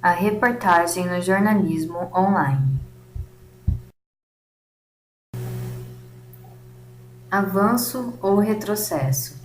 A reportagem no jornalismo online. Avanço ou retrocesso?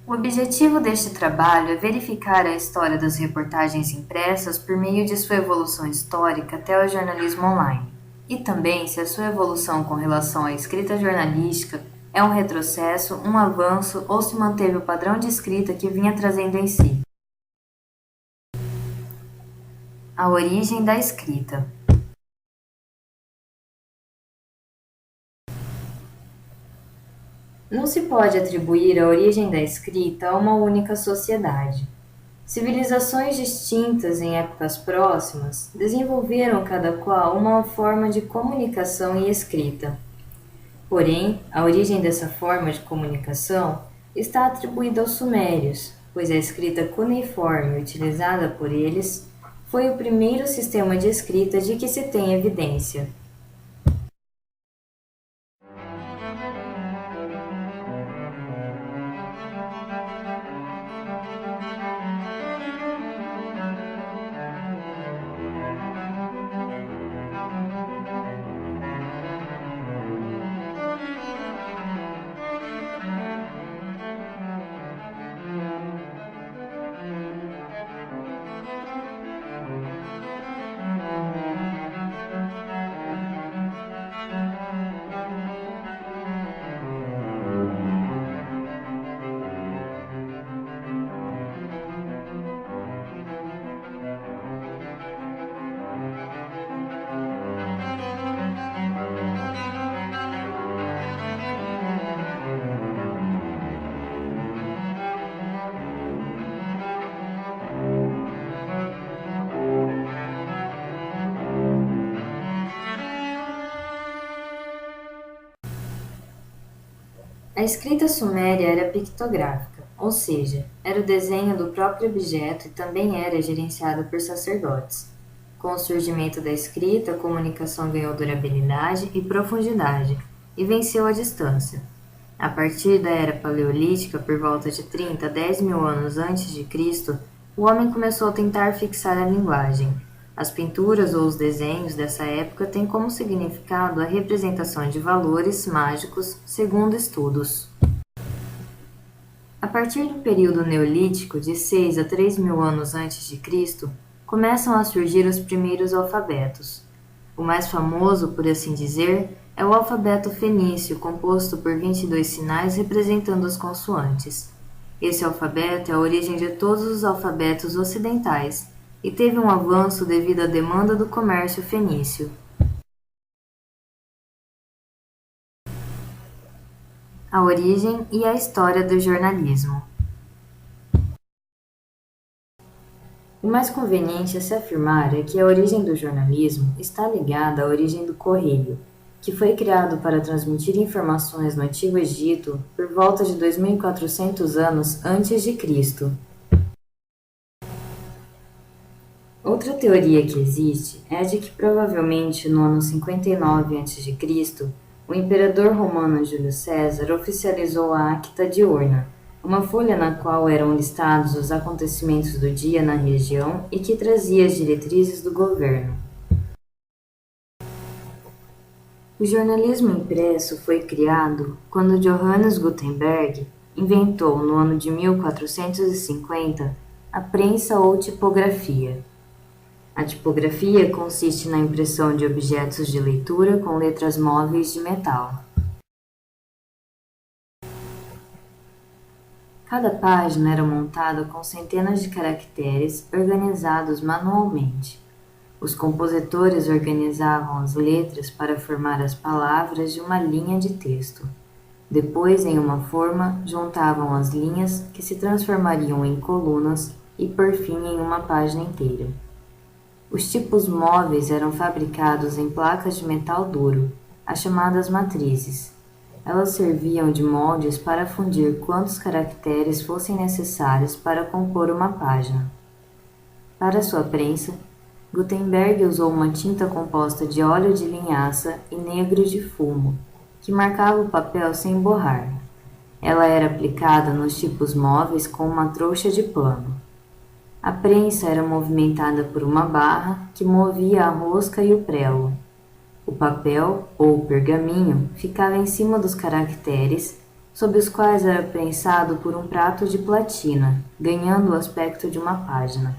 O objetivo deste trabalho é verificar a história das reportagens impressas por meio de sua evolução histórica até o jornalismo online, e também se a sua evolução com relação à escrita jornalística é um retrocesso, um avanço ou se manteve o padrão de escrita que vinha trazendo em si. A origem da escrita. Não se pode atribuir a origem da escrita a uma única sociedade. Civilizações distintas em épocas próximas desenvolveram cada qual uma forma de comunicação e escrita. Porém, a origem dessa forma de comunicação está atribuída aos sumérios, pois a escrita cuneiforme utilizada por eles foi o primeiro sistema de escrita de que se tem evidência. A escrita suméria era pictográfica, ou seja, era o desenho do próprio objeto e também era gerenciada por sacerdotes. Com o surgimento da escrita, a comunicação ganhou durabilidade e profundidade e venceu a distância. A partir da era paleolítica, por volta de 30 a 10 mil anos antes de Cristo, o homem começou a tentar fixar a linguagem. As pinturas ou os desenhos dessa época têm como significado a representação de valores mágicos, segundo estudos. A partir do período neolítico, de 6 a 3 mil anos antes de Cristo, começam a surgir os primeiros alfabetos. O mais famoso, por assim dizer, é o alfabeto fenício, composto por 22 sinais representando as consoantes. Esse alfabeto é a origem de todos os alfabetos ocidentais e teve um avanço devido à demanda do comércio fenício. A origem e a história do jornalismo. O mais conveniente a se afirmar é que a origem do jornalismo está ligada à origem do correio, que foi criado para transmitir informações no Antigo Egito por volta de 2400 anos antes de Cristo. Outra teoria que existe é a de que provavelmente no ano 59 a.C., o imperador romano Júlio César oficializou a Acta Diurna, uma folha na qual eram listados os acontecimentos do dia na região e que trazia as diretrizes do governo. O jornalismo impresso foi criado quando Johannes Gutenberg inventou, no ano de 1450, a prensa ou tipografia. A tipografia consiste na impressão de objetos de leitura com letras móveis de metal. Cada página era montada com centenas de caracteres organizados manualmente. Os compositores organizavam as letras para formar as palavras de uma linha de texto. Depois, em uma forma, juntavam as linhas que se transformariam em colunas e, por fim, em uma página inteira. Os tipos móveis eram fabricados em placas de metal duro, as chamadas matrizes. Elas serviam de moldes para fundir quantos caracteres fossem necessários para compor uma página. Para sua prensa, Gutenberg usou uma tinta composta de óleo de linhaça e negro de fumo, que marcava o papel sem borrar. Ela era aplicada nos tipos móveis com uma trouxa de plano. A prensa era movimentada por uma barra que movia a rosca e o prelo. O papel, ou pergaminho, ficava em cima dos caracteres, sob os quais era prensado por um prato de platina, ganhando o aspecto de uma página.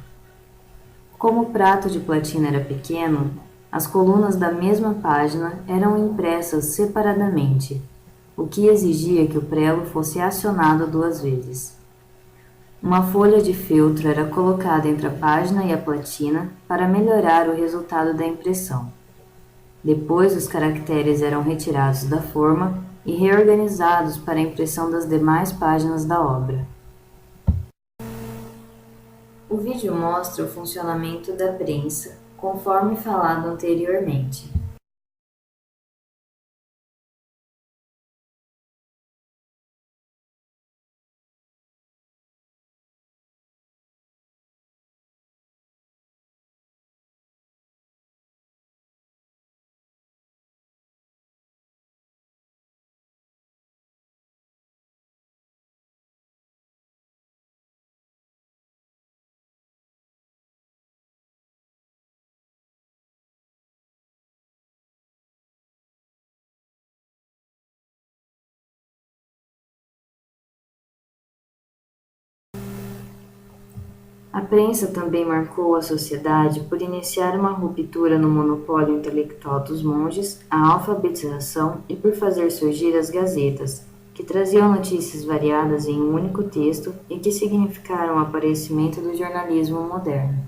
Como o prato de platina era pequeno, as colunas da mesma página eram impressas separadamente, o que exigia que o prelo fosse acionado 2 vezes. Uma folha de feltro era colocada entre a página e a platina para melhorar o resultado da impressão. Depois, os caracteres eram retirados da forma e reorganizados para a impressão das demais páginas da obra. O vídeo mostra o funcionamento da prensa, conforme falado anteriormente. A prensa também marcou a sociedade por iniciar uma ruptura no monopólio intelectual dos monges, a alfabetização e por fazer surgir as gazetas, que traziam notícias variadas em um único texto e que significaram o aparecimento do jornalismo moderno.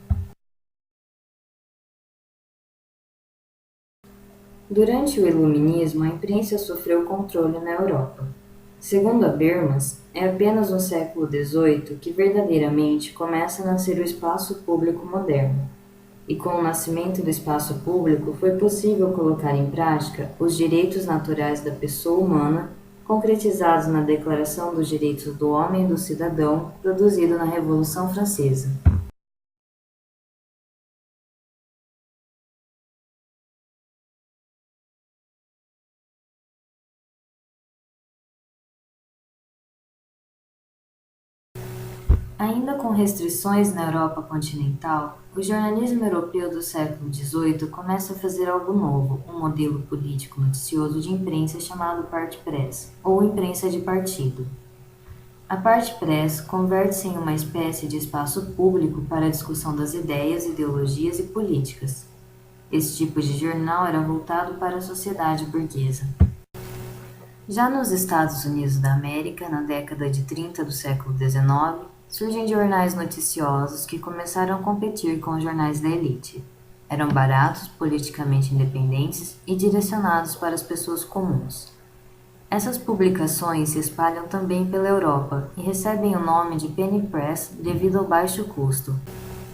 Durante o Iluminismo, a imprensa sofreu controle na Europa. Segundo Habermas, é apenas no século XVIII que verdadeiramente começa a nascer o espaço público moderno. E com o nascimento do espaço público foi possível colocar em prática os direitos naturais da pessoa humana, concretizados na Declaração dos Direitos do Homem e do Cidadão, produzido na Revolução Francesa. Ainda com restrições na Europa continental, o jornalismo europeu do século XVIII começa a fazer algo novo, um modelo político noticioso de imprensa chamado Part Press, ou imprensa de partido. A Part Press converte-se em uma espécie de espaço público para a discussão das ideias, ideologias e políticas. Esse tipo de jornal era voltado para a sociedade burguesa. Já nos Estados Unidos da América, na década de 30 do século XIX, surgem jornais noticiosos que começaram a competir com os jornais da elite. Eram baratos, politicamente independentes e direcionados para as pessoas comuns. Essas publicações se espalham também pela Europa e recebem o nome de penny press devido ao baixo custo.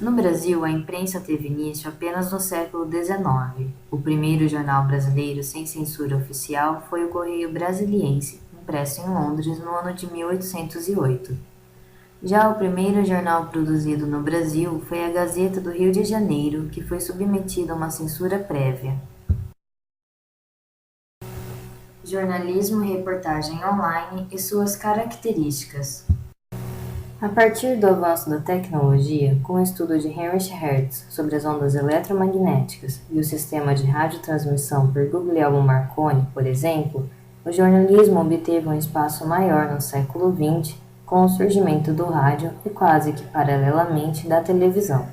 No Brasil, a imprensa teve início apenas no século XIX. O primeiro jornal brasileiro sem censura oficial foi o Correio Brasiliense, impresso em Londres no ano de 1808. Já o primeiro jornal produzido no Brasil foi a Gazeta do Rio de Janeiro, que foi submetida a uma censura prévia. Jornalismo e reportagem online e suas características. A partir do avanço da tecnologia, com o estudo de Heinrich Hertz sobre as ondas eletromagnéticas e o sistema de radiotransmissão por Guglielmo Marconi, por exemplo, o jornalismo obteve um espaço maior no século XX, com o surgimento do rádio e quase que paralelamente da televisão.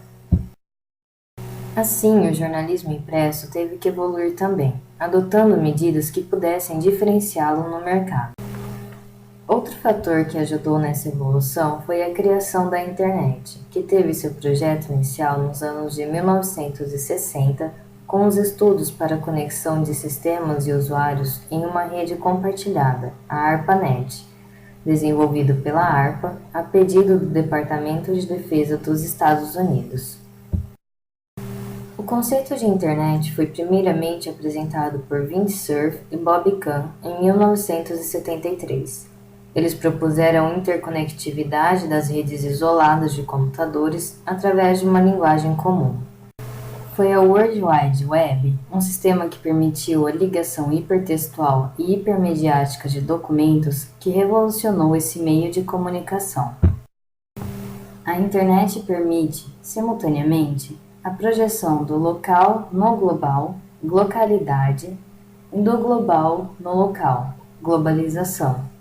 Assim, o jornalismo impresso teve que evoluir também, adotando medidas que pudessem diferenciá-lo no mercado. Outro fator que ajudou nessa evolução foi a criação da internet, que teve seu projeto inicial nos anos de 1960, com os estudos para a conexão de sistemas e usuários em uma rede compartilhada, a ARPANET, desenvolvido pela ARPA, a pedido do Departamento de Defesa dos Estados Unidos. O conceito de internet foi primeiramente apresentado por Vint Cerf e Bob Kahn em 1973. Eles propuseram a interconectividade das redes isoladas de computadores através de uma linguagem comum. Foi a World Wide Web, um sistema que permitiu a ligação hipertextual e hipermediática de documentos, que revolucionou esse meio de comunicação. A internet permite, simultaneamente, a projeção do local no global, localidade, e do global no local, globalização.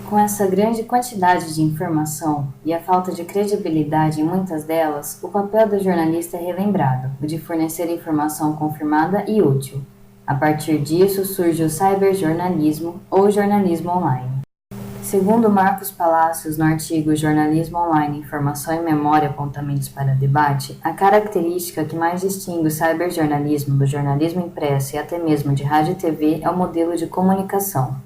Com essa grande quantidade de informação e a falta de credibilidade em muitas delas, o papel do jornalista é relembrado, o de fornecer informação confirmada e útil. A partir disso surge o cyberjornalismo ou jornalismo online. Segundo Marcos Palacios no artigo Jornalismo Online, Informação e Memória, Apontamentos para Debate, a característica que mais distingue o cyberjornalismo do jornalismo impresso e até mesmo de rádio e TV é o modelo de comunicação.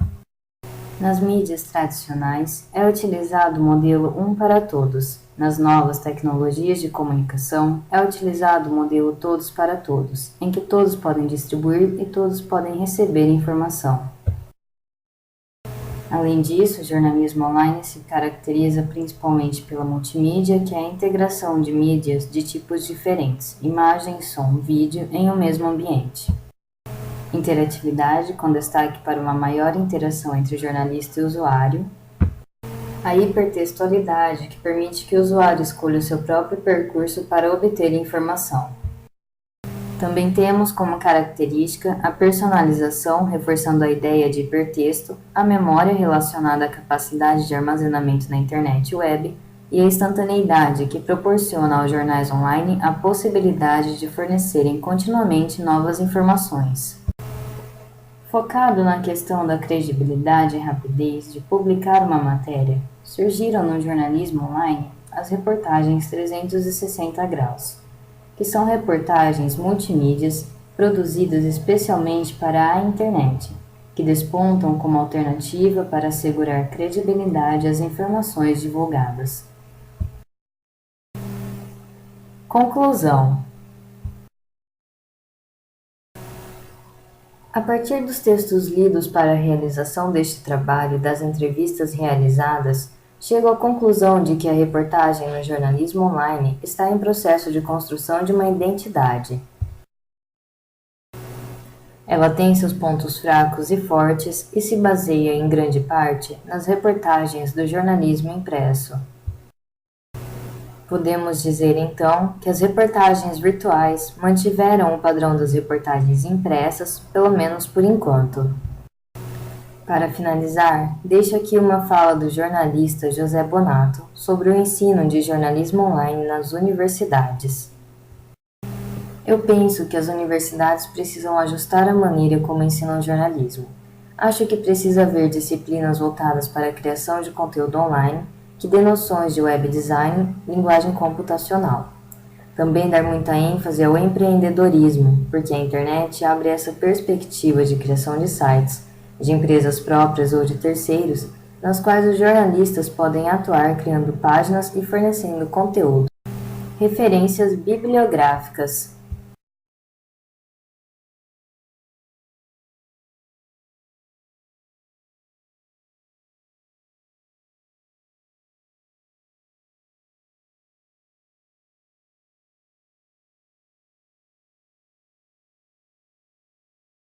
Nas mídias tradicionais, é utilizado o modelo um para todos. Nas novas tecnologias de comunicação, é utilizado o modelo todos para todos, em que todos podem distribuir e todos podem receber informação. Além disso, o jornalismo online se caracteriza principalmente pela multimídia, que é a integração de mídias de tipos diferentes, imagem, som, vídeo, em um mesmo ambiente. Interatividade, com destaque para uma maior interação entre jornalista e usuário. A hipertextualidade, que permite que o usuário escolha o seu próprio percurso para obter informação. Também temos como característica a personalização, reforçando a ideia de hipertexto, a memória relacionada à capacidade de armazenamento na internet e web, e a instantaneidade, que proporciona aos jornais online a possibilidade de fornecerem continuamente novas informações. Focado na questão da credibilidade e rapidez de publicar uma matéria, surgiram no jornalismo online as reportagens 360 graus, que são reportagens multimídias produzidas especialmente para a internet, que despontam como alternativa para assegurar credibilidade às informações divulgadas. Conclusão. A partir dos textos lidos para a realização deste trabalho e das entrevistas realizadas, chego à conclusão de que a reportagem no jornalismo online está em processo de construção de uma identidade. Ela tem seus pontos fracos e fortes e se baseia, em grande parte, nas reportagens do jornalismo impresso. Podemos dizer, então, que as reportagens virtuais mantiveram o padrão das reportagens impressas, pelo menos por enquanto. Para finalizar, deixo aqui uma fala do jornalista José Bonato sobre o ensino de jornalismo online nas universidades. Eu penso que as universidades precisam ajustar a maneira como ensinam jornalismo. Acho que precisa haver disciplinas voltadas para a criação de conteúdo online, que dê noções de web design e linguagem computacional. Também dar muita ênfase ao empreendedorismo, porque a internet abre essa perspectiva de criação de sites, de empresas próprias ou de terceiros, nas quais os jornalistas podem atuar criando páginas e fornecendo conteúdo. Referências bibliográficas.